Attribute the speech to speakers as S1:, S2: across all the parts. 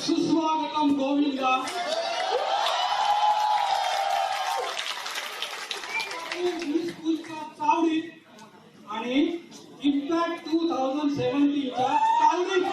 S1: सुस्वागतम गोविंदा स्कूलच्या चावडीत आणि इम्पॅक्ट 2017 च्या तालमीत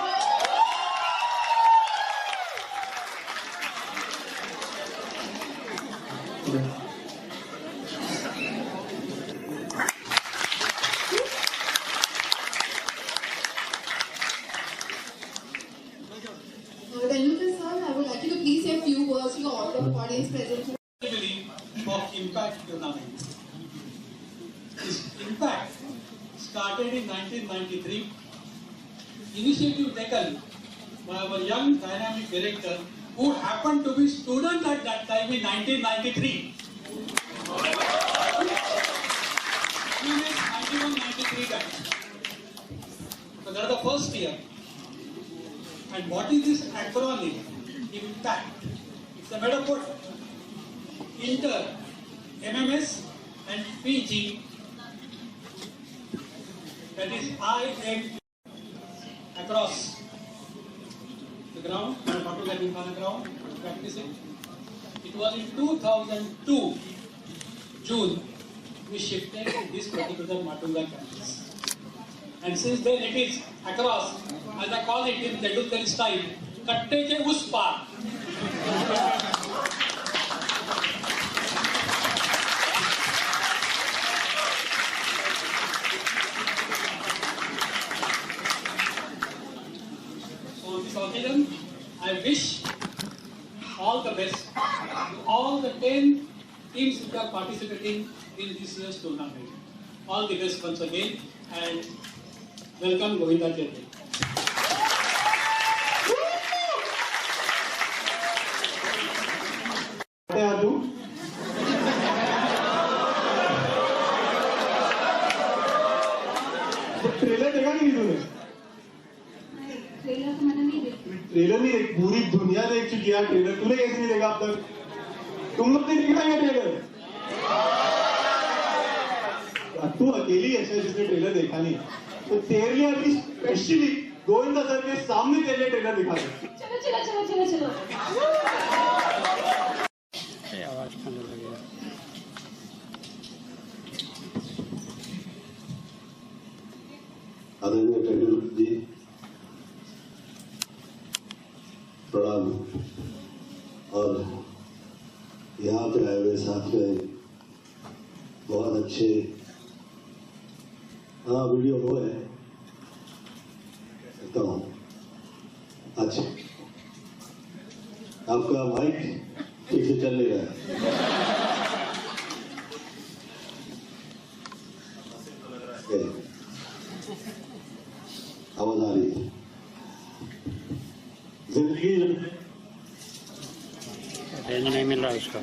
S1: of Impact tournament. This Impact started in 1993. Initiative taken by our young dynamic director who happened to be student at that time in 1993. He is 91-93 batch. So that's the first year. And what is this acronym? Impact. It's a metaphor. Inter, MMS and PG, that is IM across the ground, Matungga Gymkhana ground, practicing. It was in 2002, June, we shifted to this particular Matungga campus. And since then it is across, as I call it in Tendulkar style, Katte ke us paar. I wish all the best, all the 10 teams which are participating in this year's tournament. All the best once again and welcome Govinda Chetri.
S2: Trailer देखा नहीं तूने?
S3: Trailer तो मैंने नहीं देखा।
S2: Trailer नहीं देख, पूरी दुनिया देख चुकी है ट्रेलर, तूने कैसे नहीं देखा अब तक? तुम लोग नहीं देखा है ट्रेलर? तू अकेली ऐसा जिसने ट्रेलर देखा नहीं, तो तेरे लिए अभी स्पेशली गोविंदा सर के सामने तेरे लिए ट्रेलर दिखा दे।
S3: चलो चलो चलो चलो चलो।
S4: आवाज खाने लगे।
S5: आदरणीय टेंडुलकर जी, प्रणाम। और यहाँ पे आए हुए साथ में बहुत अच्छे, हाँ वीडियो हो है सकता हूँ। अच्छा, आपका माइक ठीक से चल नहीं रहा है। आवाज आ रही है। जिंदगी
S4: रेंज नहीं मिल रहा इसका।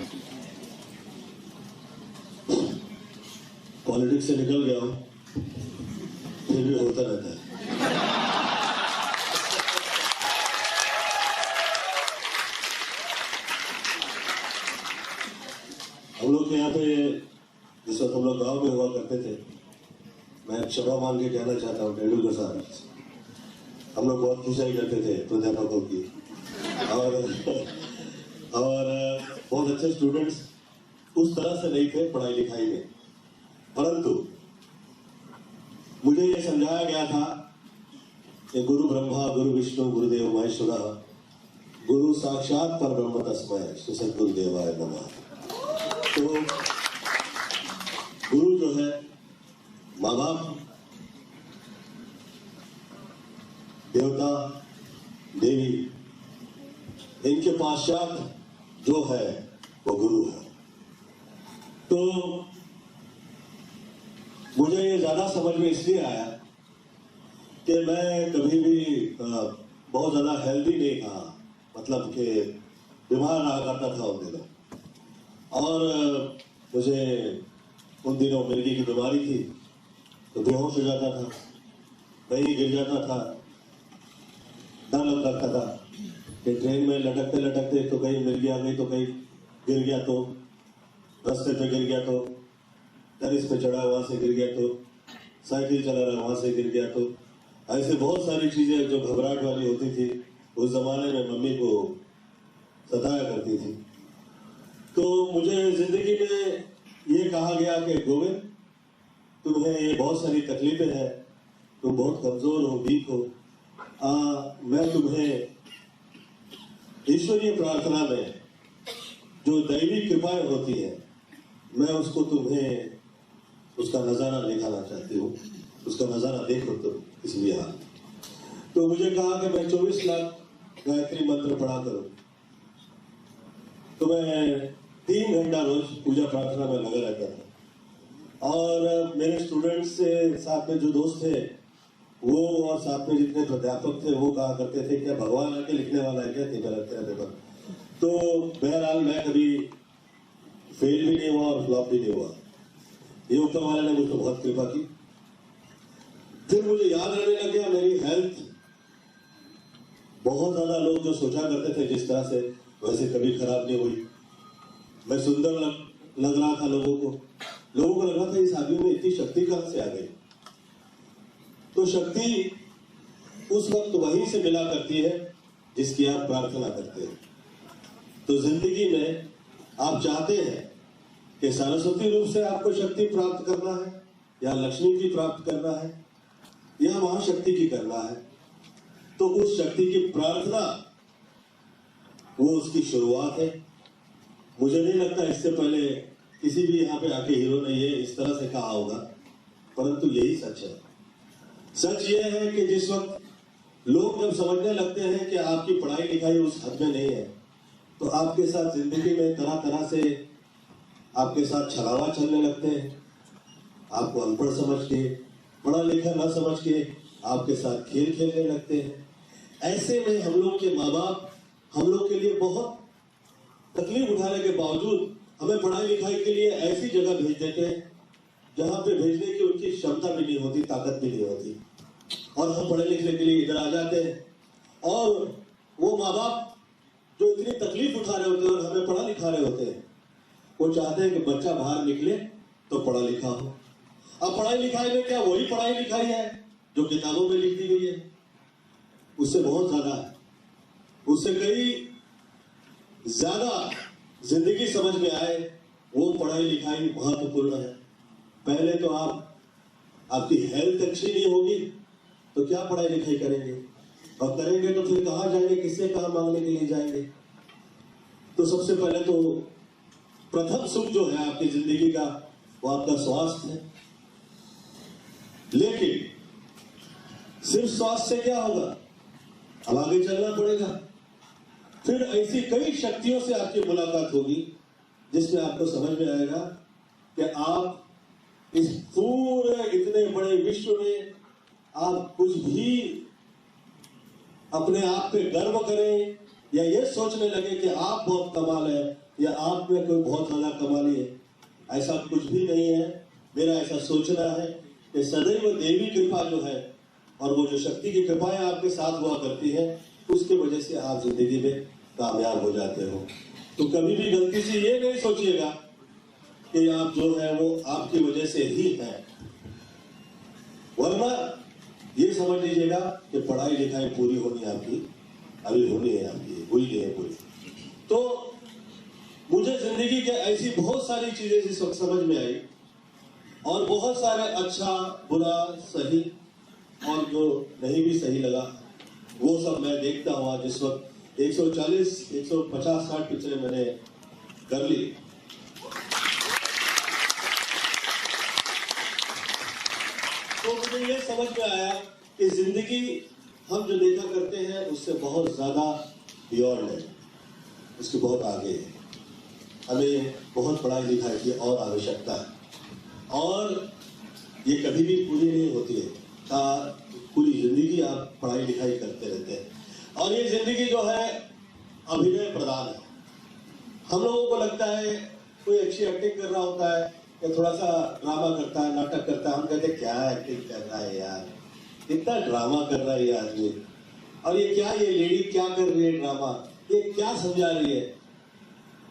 S5: पॉलिटिक्स से निकल गया हूँ, फिर भी होता रहता है। हम लोग यहाँ पे जिस वक्त हम लोग गाँव में हुआ करते थे, मैं क्षमा मांग के कहना चाहता हूँ टेंडुलकर साहब, हम लोग बहुत खिंचाई करते थे प्राध्यापकों की और बहुत अच्छे स्टूडेंट्स उस तरह से नहीं थे पढ़ाई लिखाई में, परंतु मुझे ये समझाया गया था कि गुरु ब्रह्मा गुरु विष्णु गुरुदेव महेश्वरा गुरु साक्षात परब्रह्म तस्मै श्री सद्गुरुदेवाय नमः। तो गुरु जो है माँ बाप, देवता देवी, इनके पश्चात जो है वो गुरु है। तो मुझे ये ज्यादा समझ में इसलिए आया कि मैं कभी भी बहुत ज्यादा हेल्दी नहीं था, मतलब कि बीमार रहा करता था उन दिनों, और मुझे उन दिनों मिर्गी की बीमारी थी तो बेहोश हो जाता था, कहीं गिर जाता था, डर लगता था कि ट्रेन में लटकते लटकते तो कहीं मिर्गी आ गई, तो कहीं गिर गया, तो रास्ते पे गिर गया, तो टेरिस पे चढ़ा वहां से गिर गया, तो साइकिल चला रहा वहां से गिर गया। तो ऐसे बहुत सारी चीजें जो घबराहट वाली होती थी उस जमाने में मम्मी को सताया करती थी। तो मुझे जिंदगी में ये कहा गया कि गोविंद, तुम्हें ये बहुत सारी तकलीफें हैं, तुम बहुत कमजोर हो, वीक हो, मैं तुम्हें ईश्वरीय प्रार्थना में जो दैवी कृपाएं होती है, मैं उसको तुम्हें उसका नजारा दिखाना चाहती हूँ, उसका नजारा देखो तुम इसलिए। तो मुझे कहा कि मैं 24 लाख गायत्री मंत्र पढ़ा करूं, तो मैं 3 घंटा रोज पूजा प्रार्थना में लगा रहता था। और मेरे स्टूडेंट्स से साथ में जो दोस्त थे वो, और साथ में जितने प्राध्यापक थे वो कहा करते थे क्या भगवान आके लिखने वाला है क्या तेरा पेपर। तो बहरहाल मैं कभी फेल भी नहीं हुआ और फ्लॉप भी नहीं हुआ, ये ऊपर वाले ने मुझको बहुत कृपा की। फिर मुझे याद रहने लग गया मेरी हेल्थ, बहुत ज्यादा लोग जो सोचा करते थे जिस तरह से, वैसे कभी खराब नहीं हुई। मैं सुंदर लग रहा था लोगों को लग रहा था इस आदमी में इतनी शक्ति कहां से आ गई। तो शक्ति उस वक्त वहीं से मिला करती है जिसकी आप प्रार्थना करते हैं। तो जिंदगी में आप चाहते हैं कि सरस्वती रूप से आपको शक्ति प्राप्त करना है, या लक्ष्मी की प्राप्त करना है, या महाशक्ति की करना है, तो उस शक्ति की प्रार्थना वो उसकी शुरुआत है। मुझे नहीं लगता इससे पहले किसी भी यहाँ पे आके हीरो ने ये इस तरह से कहा होगा, परंतु यही सच है। सच ये है कि जिस वक्त लोग जब समझने लगते हैं कि आपकी पढ़ाई लिखाई उस हद में नहीं है, तो आपके साथ जिंदगी में तरह तरह से आपके साथ छलावा चलने लगते हैं। आपको अनपढ़ समझ के, पढ़ा लिखा न समझ के आपके साथ खेल खेलने लगते हैं। ऐसे में हम लोग के माँ बाप हम लोग के लिए बहुत तकलीफ उठाने के बावजूद हमें पढ़ाई लिखाई के लिए ऐसी जगह भेज देते हैं जहां पे भेजने की उनकी क्षमता भी नहीं होती, ताकत भी नहीं होती, और हम पढ़े लिखने के लिए इधर आ जाते हैं। और वो माँ बाप जो इतनी तकलीफ उठा रहे होते हैं और हमें पढ़ा लिखा रहे होते हैं, वो चाहते हैं कि बच्चा बाहर निकले तो पढ़ा लिखा हो। अब पढ़ाई लिखाई में क्या वही पढ़ाई लिखाई है जो किताबों में लिख दी गई है? उससे बहुत ज्यादा है, उससे कई ज्यादा जिंदगी समझ में आए वो पढ़ाई लिखाई महत्वपूर्ण है। पहले तो आपकी हेल्थ अच्छी नहीं होगी तो क्या पढ़ाई लिखाई करेंगे, और करेंगे तो फिर कहां जाएंगे, किससे कहां मांगने के लिए जाएंगे। तो सबसे पहले तो प्रथम सुख जो है आपकी जिंदगी का वो आपका स्वास्थ्य है। लेकिन सिर्फ स्वास्थ्य से क्या होगा, अब आगे चलना पड़ेगा। फिर ऐसी कई शक्तियों से आपकी मुलाकात होगी जिसमें आपको समझ में आएगा कि आप इस पूरे इतने बड़े विश्व में आप कुछ भी अपने आप पे गर्व करें, या ये सोचने लगे कि आप बहुत कमाल है या आप में कोई बहुत ज्यादा कमाली है, ऐसा कुछ भी नहीं है। मेरा ऐसा सोचना है कि सदैव देवी कृपा जो है और वो जो शक्ति की कृपाएं आपके साथ हुआ करती है, उसके वजह से आप जिंदगी में कामयाब हो जाते हो। तो कभी भी गलती से ये नहीं सोचिएगा कि आप जो है वो आपकी वजह से ही है, वरना ये समझ लीजिएगा कि पढ़ाई लिखाई पूरी होनी आपकी अभी होनी है, आपकी हुई नहीं है पूरी। तो मुझे जिंदगी के ऐसी बहुत सारी चीजें इस वक्त समझ में आई, और बहुत सारे अच्छा बुरा सही और जो नहीं भी सही लगा वो सब मैं देखता हुआ जिस वक्त 140, 150, 60 पिक्चरें मैंने कर ली, तो मुझे ये समझ में आया कि जिंदगी हम जो देखा करते हैं उससे बहुत ज्यादा बियॉन्ड है, उसके बहुत आगे है। हमें बहुत पढ़ाई लिखाई की और आवश्यकता है, और ये कभी भी पूरी नहीं होती है। पूरी जिंदगी आप पढ़ाई लिखाई करते रहते हैं, और ये जिंदगी जो है अभिनय प्रधान है। हम लोगों को लगता है कोई अच्छी एक्टिंग कर रहा होता है ये थोड़ा सा ड्रामा करता है, नाटक करता है, हम कहते क्या एक्टिंग कर रहा है यार, कितना ड्रामा कर रहा है ये आदमी, और ये क्या, ये लेडी क्या कर रही है ड्रामा, ये क्या समझा रही है।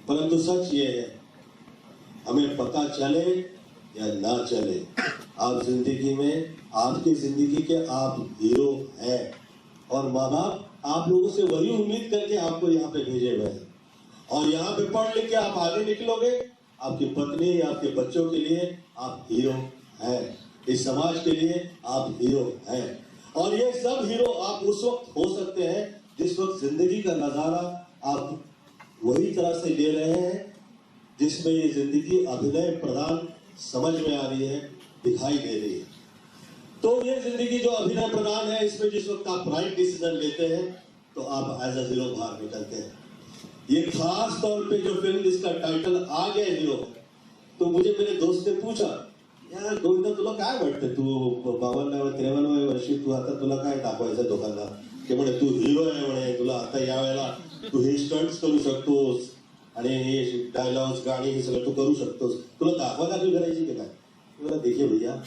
S5: परंतु सच ये है, हमें पता चले या ना चले, आप जिंदगी में, आपकी जिंदगी के आप हीरो हैं, और माँ बाप आप लोगों से वही उम्मीद करके आपको यहाँ पे भेजे हुए हैं, और यहाँ पे पढ़ लिख के आप आगे निकलोगे, आपकी पत्नी, आपके बच्चों के लिए आप हीरो हैं, इस समाज के लिए आप हीरो हैं। और ये सब हीरो आप उस वक्त हो सकते हैं जिस वक्त जिंदगी का नजारा आप वही तरह से ले रहे हैं जिसमें ये जिंदगी अभिनय प्रधान समझ में आ रही है, दिखाई दे रही है। तो ये जिंदगी जो अभिनय प्रधान है, इसमें जिस वक्त आप राइट डिसीजन लेते हैं तो आप एज अ हीरो बाहर निकलते हैं। ये खास तौर पे जो फिल्म जिसका टाइटल आ गया हीरो, तो मुझे मेरे दोस्त ने पूछा, यार गोविंदा तुला काय वाटतं, तू 52-53 वर्षी तू आता, तुला काय दाखवायचं लोकांना, ते म्हणे तू हिरो आहे म्हणे, तुला आता या वेळेला तू हे स्टंट्स करू शकतोस आणि हे डायलॉग्स गाणी हे सगळं तू करू शकतोस, तुला दाखवादाखी करायची की काय। बोला देखिए भैया,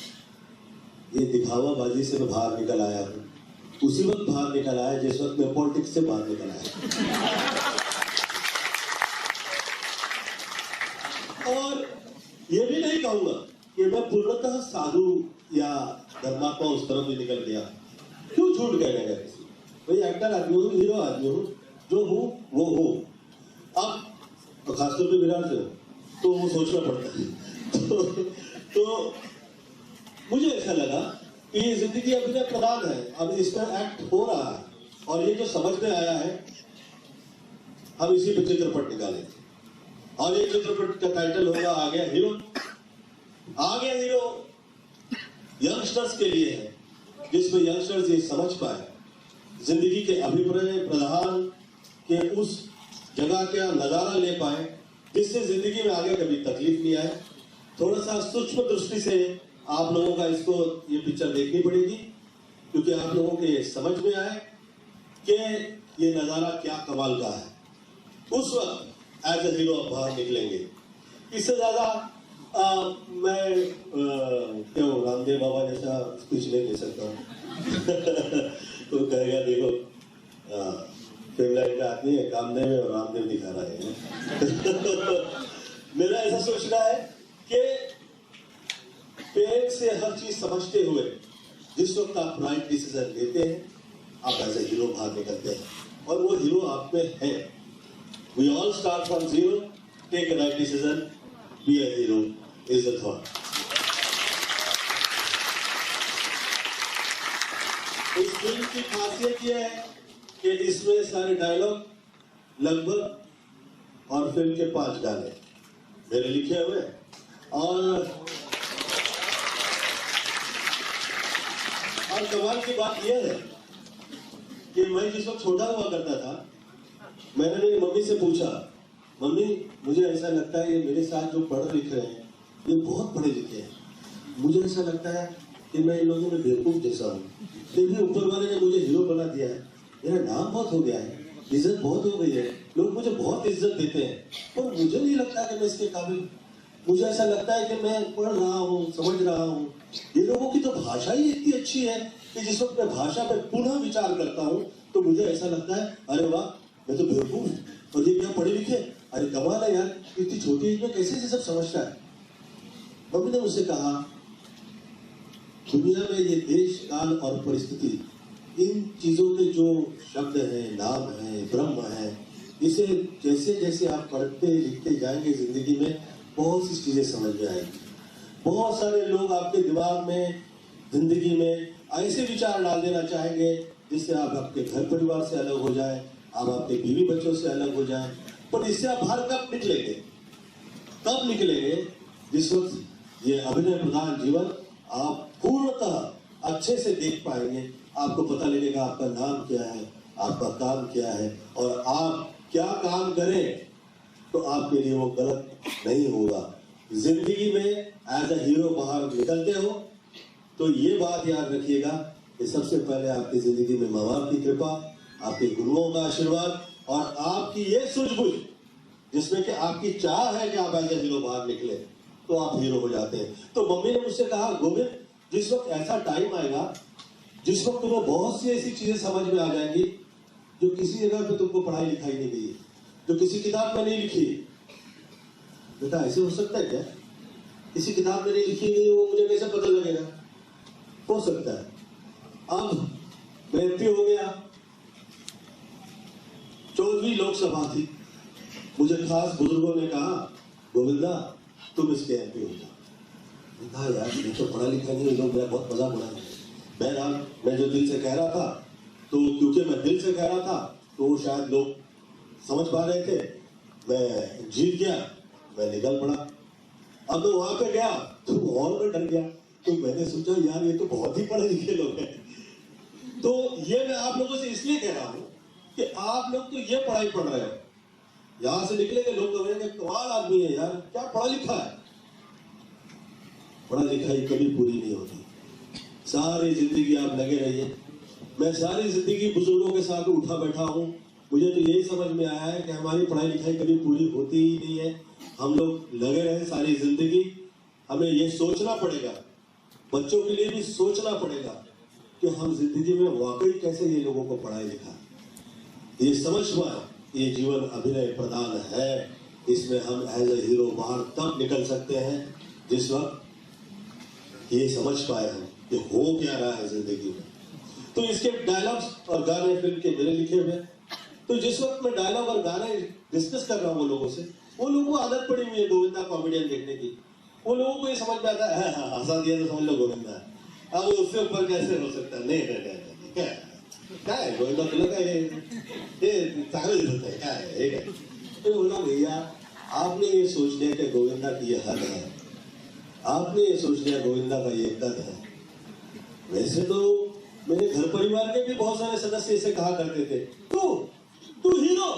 S5: ये दिखावाबाजी से मैं बाहर निकल आया हूँ, उसी वक्त बाहर निकल आया जिस वक्त मैं पॉलिटिक्स से बाहर निकल आया। और ये भी नहीं कहूंगा कि मैं पूर्णतः साधु या धर्मात्मा उस तरफ भी निकल गया, क्यों झूठ कहने का किसी, भाई एक्टर आदमी हूँ, हीरो आदमी हूँ, जो हूँ वो हूँ। अब तो खासतौर पे विराट से तो वो सोचना पड़ता है। तो मुझे ऐसा लगा कि ये जिंदगी अभिनय प्रधान है, अब इसमें एक्ट हो रहा है, और ये जो समझ में आया है हम इसी पे चित्रपट निकालेंगे, और ये चित्रपट का टाइटल होगा आ गया हीरो। आ गया हीरो यंगस्टर्स के लिए है, जिसमें यंगस्टर्स ये समझ पाए, जिंदगी के अभिप्राय प्रधान के उस जगह का नजारा ले पाए, जिससे जिंदगी में आगे कभी तकलीफ नहीं आए। थोड़ा सा सूक्ष्म दृष्टि से आप लोगों का इसको ये पिक्चर देखनी पड़ेगी, क्योंकि आप लोगों के ये समझ में आए कि ये नजारा क्या कमाल का है। उस वक्त एज ए हीरो आप बाहर निकलेंगे। इससे ज्यादा मैं क्यों रामदेव बाबा जैसा स्पीच नहीं दे सकता हूँ। तो कहेगा देखो फिल्म लाइन का आदमी है, कामदेव है और रामदेव दिखा रहे हैं। मेरा ऐसा सोचना है कि पेड़ से हर चीज समझते हुए जिस वक्त आप राइट डिसीजन लेते हैं, आप एज ए हीरो बाहर निकलते हैं, और वो हीरो आप में है। We all start from zero, take a right decision, be a hero is the thought. इस फिल्म की खासियत यह है कि इसमें सारे डायलॉग लगभग और फिल्म के 5 गाने मेरे लिखे हुए, और कमाल की बात यह है कि मैं जिस वक्त छोटा हुआ करता था, मैंने मेरी मम्मी से पूछा, मम्मी मुझे ऐसा लगता है ये मेरे साथ जो पढ़ लिख रहे हैं ये बहुत पढ़े लिखे हैं, मुझे ऐसा लगता है कि मैं इन लोगों में बेवकूफ जैसा हूँ, फिर भी ऊपर वाले ने मुझे हीरो बना दिया है, मेरा नाम बहुत हो गया है, इज्जत बहुत हो गई है, लोग मुझे बहुत इज्जत देते हैं, पर मुझे नहीं लगता कि मैं इसके काबिल। मुझे ऐसा लगता है कि मैं पढ़ रहा हूँ, समझ रहा हूँ, ये लोगों की तो भाषा ही इतनी अच्छी है कि जिस वक्त मैं भाषा पे पुनः विचार करता हूँ तो मुझे ऐसा लगता है अरे वाह मैं तो बेवकूफ हूँ, और ये क्या पढ़े लिखे, अरे कमाल है यार, इतनी छोटी एज में कैसे ये सब समझता है। मम्मी ने मुझसे कहा दुनिया में ये देश काल और परिस्थिति, इन चीजों के जो शब्द है, नाम है, ब्रह्म है, इसे जैसे जैसे आप पढ़ते लिखते जाएंगे जिंदगी में बहुत सी चीजें समझ में आएंगी। बहुत सारे लोग आपके दिमाग में जिंदगी में ऐसे विचार डाल देना चाहेंगे जिससे आप आपके घर परिवार से अलग हो जाए, आप आपके बीवी बच्चों से अलग हो जाए, पर इससे आप बाहर कब निकलेंगे? तब निकलेंगे जिस वक्त ये अभिनय प्रधान जीवन आप पूर्णतः अच्छे से देख पाएंगे, आपको पता लगेगा आपका नाम क्या है, आपका काम क्या है, और आप क्या काम करें तो आपके लिए वो गलत नहीं होगा। जिंदगी में एज अ हीरो बाहर निकलते हो तो ये बात याद रखिएगा कि सबसे पहले आपकी जिंदगी में माँ बाप की कृपा, आपके गुरुओं का आशीर्वाद और आपकी ये सूझबूझ जिसमें कि आपकी चाह है कि आप एज ए हीरो बाहर निकले, तो आप हीरो हो जाते हैं। तो मम्मी ने मुझसे कहा, गोविंद जिस वक्त ऐसा टाइम आएगा जिस वक्त तुम्हें बहुत सी ऐसी चीजें समझ में आ जाएंगी जो किसी जगह पे तुमको पढ़ाई लिखाई नहीं गई है, जो किसी किताब में नहीं लिखी। बेटा ऐसे हो सकता है क्या? किसी किताब में नहीं लिखी गई वो मुझे कैसे पता लगेगा? हो सकता है। अब मैं एमपी हो गया, 14वीं लोकसभा थी, मुझे खास बुजुर्गों ने कहा, गोविंदा तुम इसके एमपी हो जाओ। कहा यार ये तो पढ़ा लिखा नहीं, लोग मेरा बहुत मजाक उड़ाए। बहरहाल मैं जो दिल से कह रहा था, तो क्योंकि मैं दिल से कह रहा था तो वो शायद लोग समझ पा रहे थे, मैं जीत गया, मैं निकल पड़ा। अब मैं वहां पे गया तो और मैं डर गया, तो मैंने सोचा यार ये तो बहुत ही पढ़े लिखे लोग हैं। तो ये मैं आप लोगों से इसलिए कह रहा हूं कि आप लोग तो ये पढ़ाई पढ़ रहे हो, यहां से निकलेंगे लोग कहेंगे कमाल आदमी है यार, क्या पढ़ा लिखा है। पढ़ा लिखाई कभी पूरी नहीं होती, सारी जिंदगी आप लगे रहिए। मैं सारी जिंदगी बुजुर्गों के साथ उठा बैठा हूं, मुझे तो यही समझ में आया है कि हमारी पढ़ाई लिखाई कभी पूरी होती ही नहीं है। हम लोग लगे रहे सारी जिंदगी। हमें ये सोचना पड़ेगा, बच्चों के लिए भी सोचना पड़ेगा कि हम जिंदगी में वाकई कैसे ये लोगों को पढ़ाई लिखा, ये समझ पाए ये जीवन अभिनय प्रधान है। इसमें हम एज ए हीरो बाहर तब निकल सकते हैं जिस वक्त ये समझ पाए हम कि हो क्या रहा है जिंदगी में। तो इसके डायलॉग्स और गाने फिल्म के मेरे लिखे हुए। तो जिस वक्त मैं डायलॉग और गाने डिस्कस कर रहा हूँ वो लोगों से, वो लोगों को आदत पड़ी हुई है गोविंदा कॉमेडियन देखने की। वो लोगों को ये समझ में आता है हंसा दिया तो समझ लो गोविंदा है। अब उससे ऊपर कैसे हो सकता है? नहीं क्या है गोविंदा तो लगा ये चांगले दिखता है, क्या है एक है। तो बोला भैया आपने ये सोच लिया कि गोविंदा की ये हद है, आपने ये सोच लिया गोविंदा का ये कद है। वैसे तो मेरे घर परिवार के भी बहुत सारे सदस्य इसे कहा करते थे, तू हीरो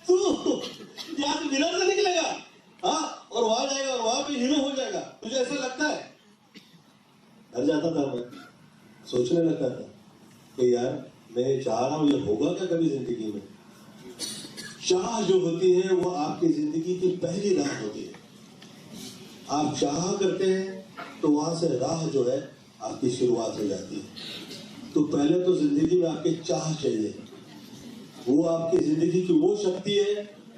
S5: तू यहाँ से विलन से निकलेगा, हाँ, और वहां जाएगा और वहां पे हीरो हो जाएगा, तुझे ऐसा लगता है? डर जाता था मैं, सोचने लगता था कि यार मैं चाह रहा हूं ये होगा क्या कभी जिंदगी में। चाह जो होती है वो आपकी जिंदगी की पहली राह होती है। आप चाह करते हैं तो वहां से राह जो है आपकी शुरुआत हो जाती है। तो पहले तो जिंदगी में आपके चाह चाहिए, वो आपकी जिंदगी की वो शक्ति है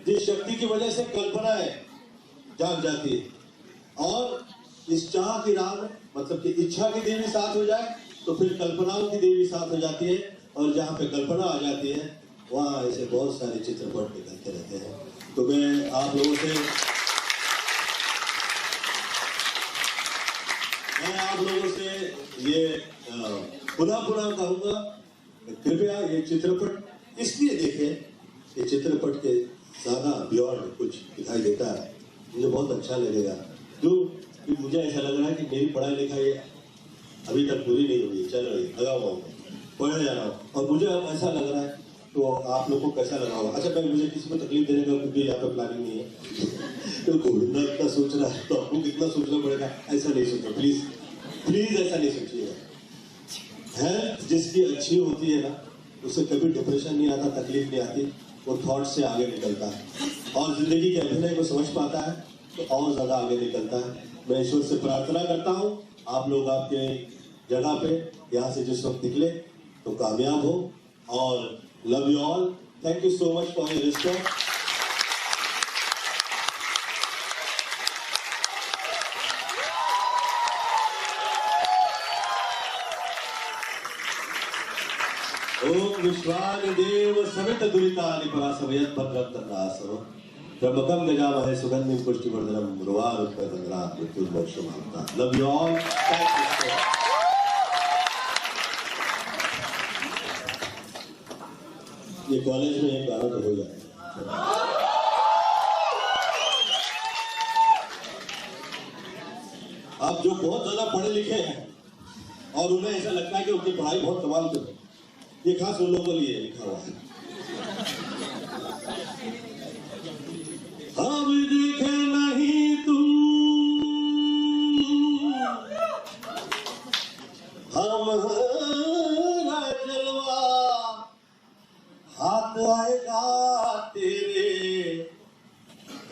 S5: जिस शक्ति की वजह से कल्पनाएं जाग जाती है। और इस चाह की राह में मतलब कि इच्छा की देवी साथ हो जाए तो फिर कल्पनाओं की देवी साथ हो जाती है, और जहां पे कल्पना आ जाती है वहां ऐसे बहुत सारे चित्रपट निकलते रहते हैं। तो मैं आप लोगों से ये पुनः कहूंगा, कृपया ये चित्रपट इसलिए देखें, ये चित्रपट के ज्यादा बियॉन्ड कुछ दिखाई देता है, मुझे बहुत अच्छा लगेगा। जो मुझे ऐसा लग रहा है कि मेरी पढ़ाई लिखाई अभी तक पूरी नहीं हुई, चल रही लगा हुआ हूँ, पढ़ने जा रहा हूँ, और मुझे अब ऐसा लग रहा है तो आप लोगों को कैसा लगा होगा। अच्छा भाई मुझे किसी को तकलीफ देने का क्योंकि यहाँ पे प्लानिंग नहीं है तो गोविंदा इतना सोच रहा है तो आपको कितना सोचना पड़ेगा, ऐसा नहीं सोचो प्लीज प्लीज, ऐसा नहीं सोचिएगा। हेल्थ जिसकी अच्छी होती है ना उससे कभी डिप्रेशन नहीं आता, तकलीफ नहीं आती, वो थॉट से आगे निकलता है और जिंदगी के अभिनय को समझ पाता है तो और ज्यादा आगे निकलता है। मैं ईश्वर से प्रार्थना करता हूँ आप लोग आपके जगह पे यहाँ से जिस वक्त निकले तो कामयाब हो, और love you all, thank you so much for your respect. ओम विश्वानिदेव सवित दुरितानि परासवयत् भद्रं तन्नासो ब्रह्मकं गजामहे सुगंधिं पुष्टिवर्धनम् उर्वारुकतन्द्रात् मृत्युर्मोक्षमाप्ता। Love you all, thank you. ये कॉलेज में एक गाना तो हो जाएगा। आप जो बहुत ज्यादा पढ़े लिखे हैं और उन्हें ऐसा लगता है कि उनकी पढ़ाई बहुत कमाल की है, ये खास उन लोगों के लिए लिखा हुआ है। अब देखे नहीं तुम हमारा जलवा, हाथ आएगा तेरे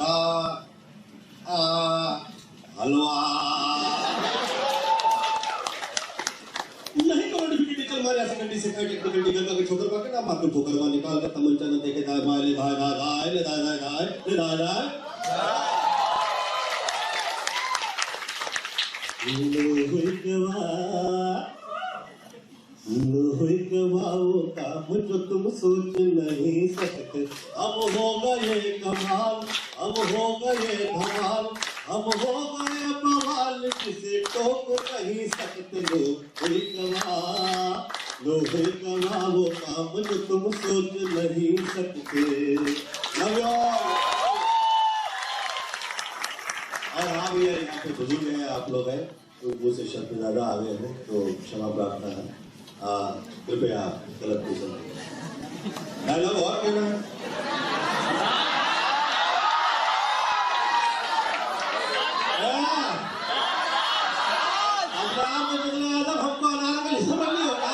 S5: का आजकल हमारे सेकंडरी से टेक्निकल डिग्री का ठोकर मार के ना मार के ठोकर मार निकाल के तमंचा न देखे दाए बाएं ले दाए दाए दाए ले दाए दाए दाए ले दाए दाए लोहे गवाओ काम जो तुम सोच नहीं सकते अब होगा ये कमाल अब होगा ये धमाल अब होगा ये बवाल किसे टोक नहीं सकते लोहे गवाओ काम जो तुम सोच नहीं सकते लव यू और हाँ भैया यहाँ पे बुजुर्ग हैं आप लोग हैं तो मुझसे शब्द ज्यादा आ गए हैं तो क्षमा प्रार्थना है कृपया गलत पूछना डायलॉग और कहना है अब्राहम ने बदले आदम हमको अनारकली समझ नहीं होता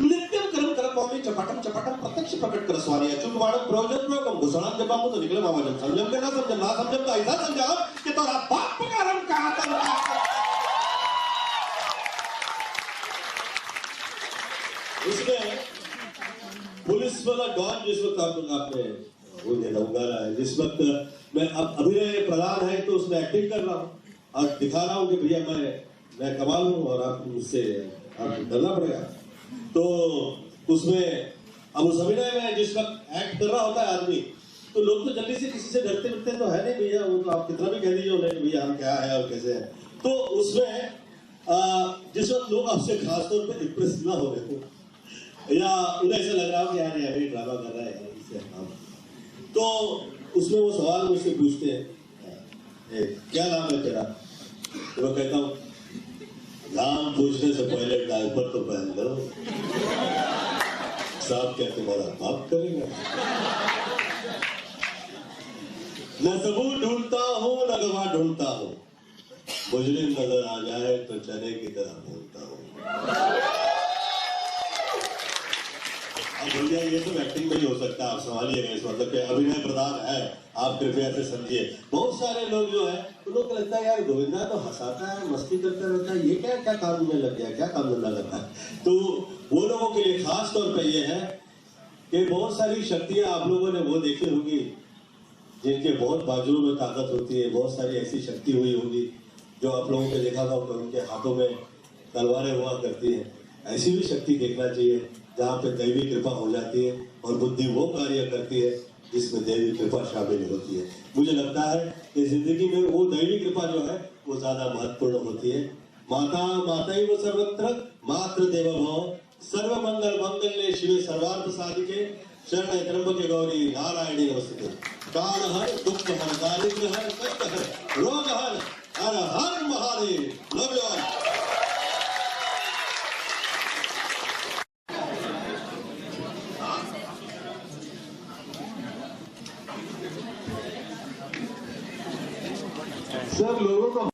S5: नित्यम कर्म कर्मभूमि चपाटम चपाटम प्रत्यक्ष प्रकट कर स्वामी अचूक वाणम प्रयोजन प्रयोगम घुसणाम जबाम तो निकले मामा जब समझम के ना समझम तो ऐसा समझाओ कि तोरा बाप का रंग कहा था उसमें पुलिस वाला डॉन जिस वक्त आपने वो लूंगा है जिस वक्त मैं अब अभिनय प्रधान है तो उसमें एक्टिंग कर रहा हूँ और दिखा रहा हूँ कि भैया मैं कमाल हूँ और आप मुझसे आपको डरना पड़ेगा तो उसमें अब उस अभिनय में जिस वक्त एक्ट कर रहा होता है आदमी तो लोग तो जल्दी से किसी से डरते डरते तो है नहीं भैया वो तो आप कितना भी कह दीजिए उन्हें भैया हम क्या है और कैसे है तो उसमें जिस वक्त लोग आपसे खासतौर पर इम्प्रेस ना हो रहे हो या उन्हें ऐसा लग रहा हो कि यार अभी ड्रामा कर रहा है इससे तो उसमें वो सवाल मुझसे पूछते हैं क्या नाम है तेरा तो मैं कहता हूँ नाम पूछने से पहले डायपर तो पहन लो साहब क्या तुम्हारा बाप करेगा न सबूत ढूंढता हूँ न गवाह ढूंढता हूँ मुजरिम नजर आ जाए तो चने की तरह बोलता हूँ अब भैया ये तो एक्टिंग में ही हो सकता है आप संभालिएगा इस मतलब कि अभिनय प्रधान है आप कृपया से समझिए बहुत सारे लोग जो है उन लोग को लगता है यार गोविंदा तो हंसाता है मस्ती करता रहता है ये क्या क्या काम में लग गया क्या काम धंधा करता है तो वो लोगों के लिए खास तौर पर ये है कि बहुत सारी शक्तियां आप लोगों ने वो देखी होंगी जिनके बहुत बाजुओं में ताकत होती है बहुत सारी ऐसी शक्ति हुई होगी जो आप लोगों ने देखा था उनके हाथों में तलवारें हुआ करती हैं ऐसी भी शक्ति देखना चाहिए जहाँ पे दैवी कृपा हो जाती है और बुद्धि वो कार्य करती है जिसमें दैवी कृपा शामिल होती है मुझे लगता है कि जिंदगी में वो दैवी कृपा जो है वो ज्यादा महत्वपूर्ण होती है माता ही वो सर्वत्र मातृ देव भव सर्व मंगल मंगल्ये शिवे सर्वार्थ साधिके शरण त्र्यंबके गौरी नारायणी नमस्ते काल हर दुख हर दारिद्र हर कष्ट हर रोग हर हर हर Mahadev love you all
S2: sir लोगों को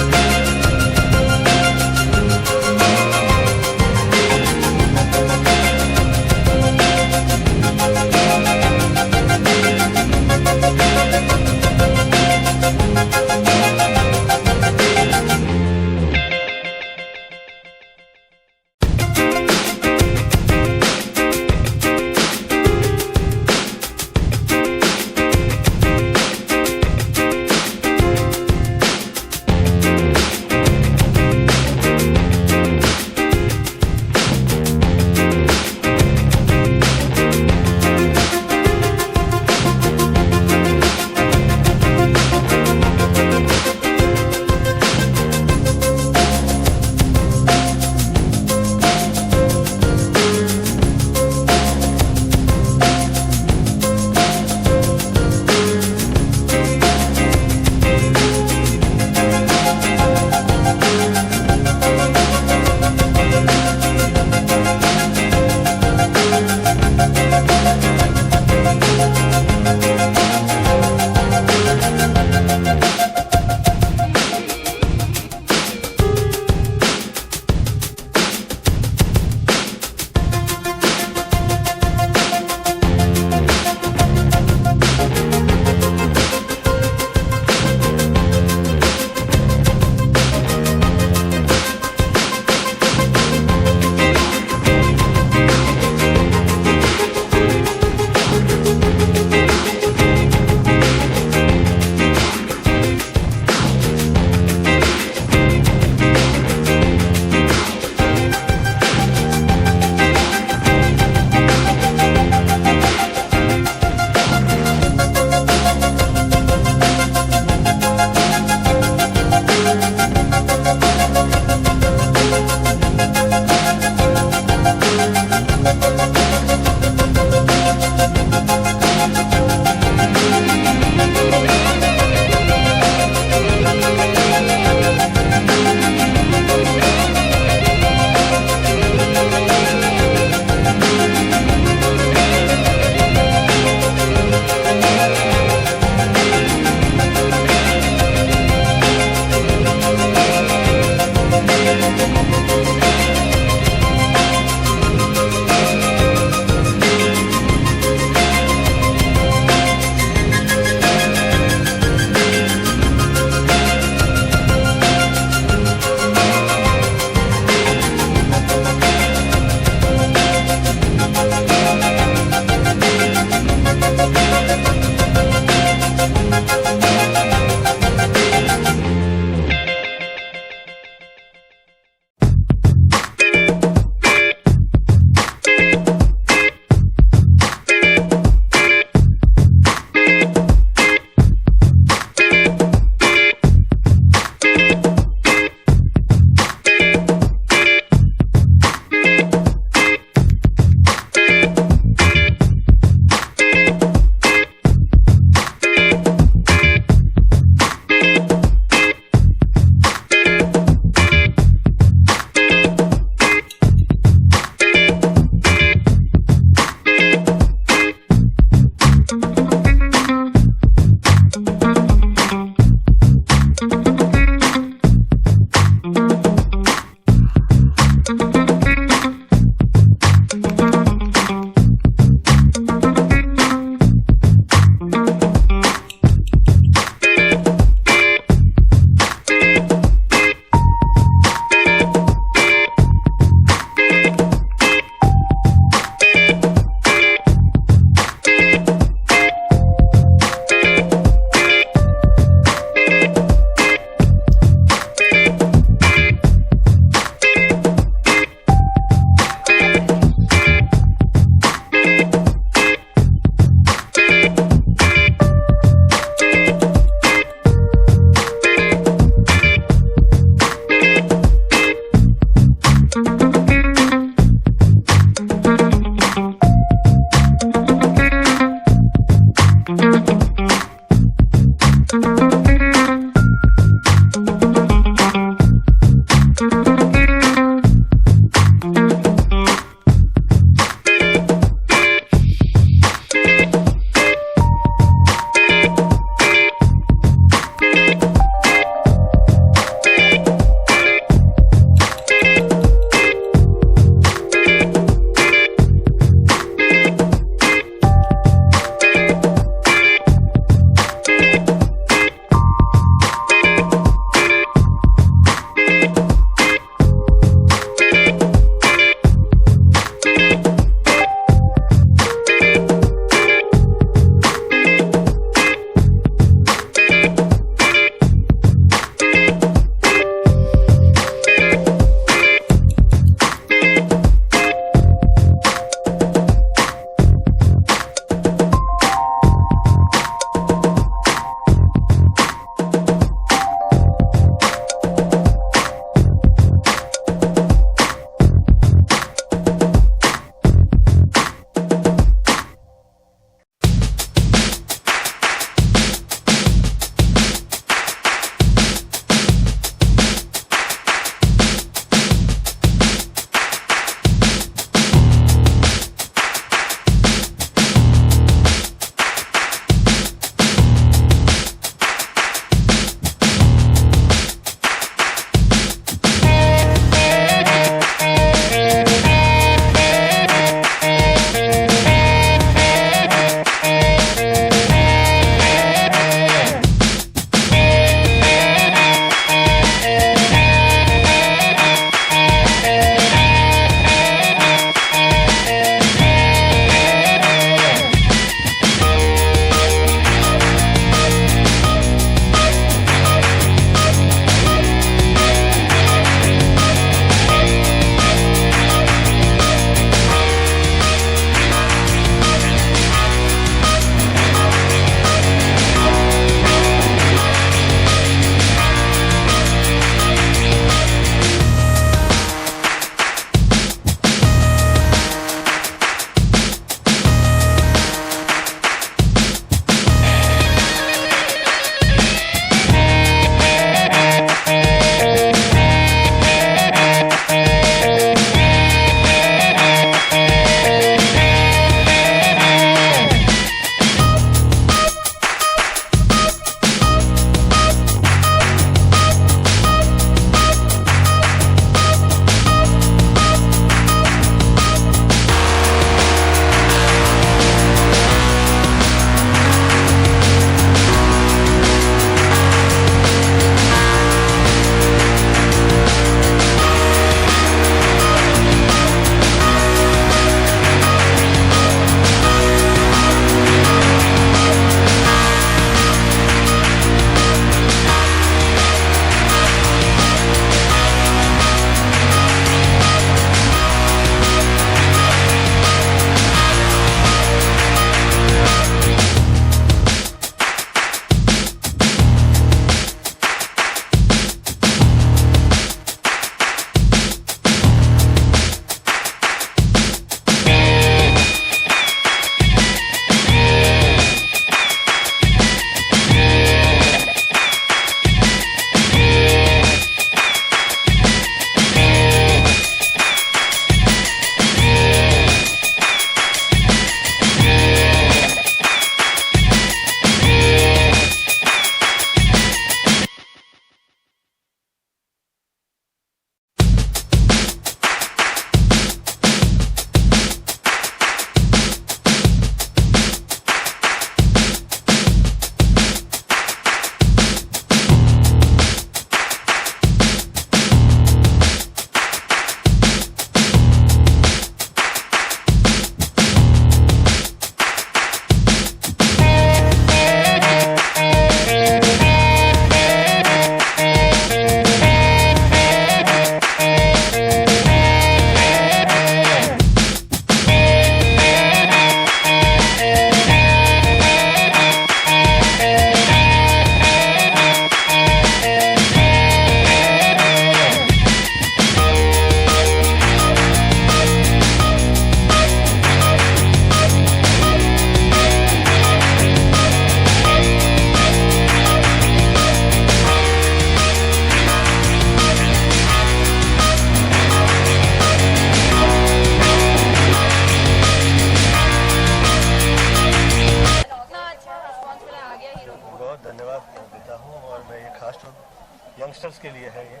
S6: यंगस्टर्स के लिए है ये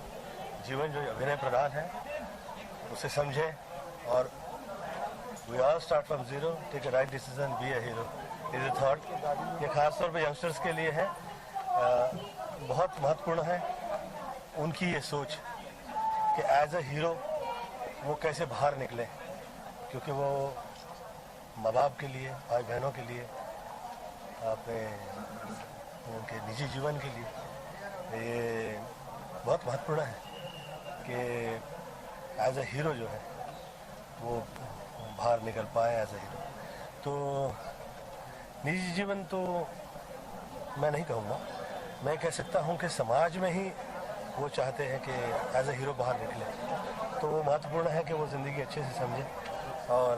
S6: जीवन जो अभिनय प्रधान है उसे समझें और we all start from zero, take a right decision, be a hero is a thought. ये खास तौर पे यंगस्टर्स के लिए है, बहुत महत्वपूर्ण है उनकी ये सोच कि एज अ हीरो वो कैसे बाहर निकले, क्योंकि वो माँ बाप के लिए, भाई बहनों के लिए, अपने उनके निजी जीवन के लिए ये बहुत महत्वपूर्ण है कि एज अ हीरो जो है वो बाहर निकल पाए एज अ हीरो। तो निजी जीवन तो मैं नहीं कहूँगा, मैं कह सकता हूँ कि समाज में ही वो चाहते हैं कि एज अ हीरो बाहर निकले, तो वो महत्वपूर्ण है कि वो ज़िंदगी अच्छे से समझे और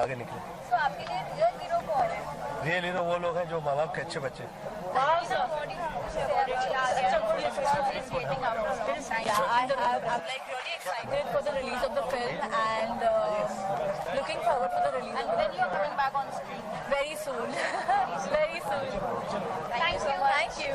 S6: आगे निकले।
S7: तो आपके लिए रियल हीरो कौन है?
S6: रियल हीरो वो लोग हैं जो माँ बाप के अच्छे बच्चे।
S7: I'm like really excited for the release of the film and looking forward for the release. And when you're coming back on screen? Very soon. Very soon. Thank you so much. Thank you.